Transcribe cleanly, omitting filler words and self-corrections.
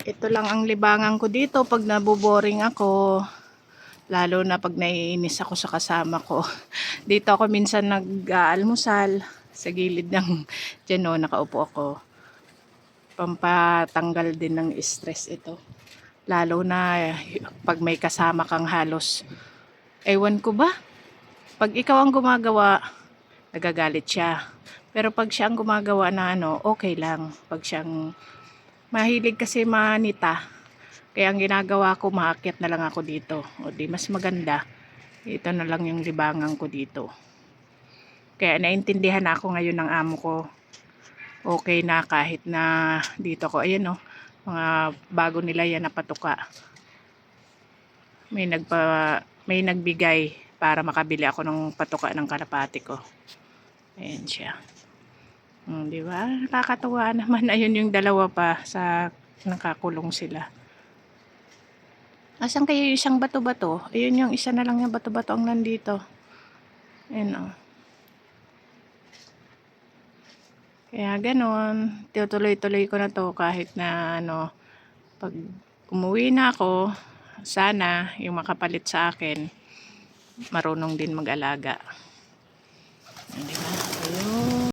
Ito lang ang libangan ko dito pag naboboring ako. Lalo na pag naiinis ako sa kasama ko. Dito ako minsan nag-aalmusal sa gilid ng dyan o, nakaupo ako. Pampatanggal din ng stress ito. Lalo na pag may kasama kang halos. Ewan ko ba? Pag ikaw ang gumagawa, nagagalit siya. Pero pag siya ang gumagawa na okay lang. Pag siyang mahilig kasi manita. Kaya ang ginagawa ko, maakyat na lang ako dito. O di mas maganda. Ito na lang yung libangan ko dito. Kaya naintindihan ako ngayon ng amo ko. Okay na kahit na dito ko. Ayan o. Mga bago nila yan na patuka. May nagbigay para makabili ako ng patuka ng kalapati ko. Ayan siya. Di ba? Nakakatuwa naman. Ayun yung dalawa pa sa nakakulong sila. Asan kayo yung isang bato-bato? Ayun yung isa na lang yung bato-bato ang nandito. Ayan o. Kaya ganon. Tutuloy-tuloy ko na to kahit na pag umuwi na ako, sana yung makapalit sa akin, marunong din mag-alaga. Di ba?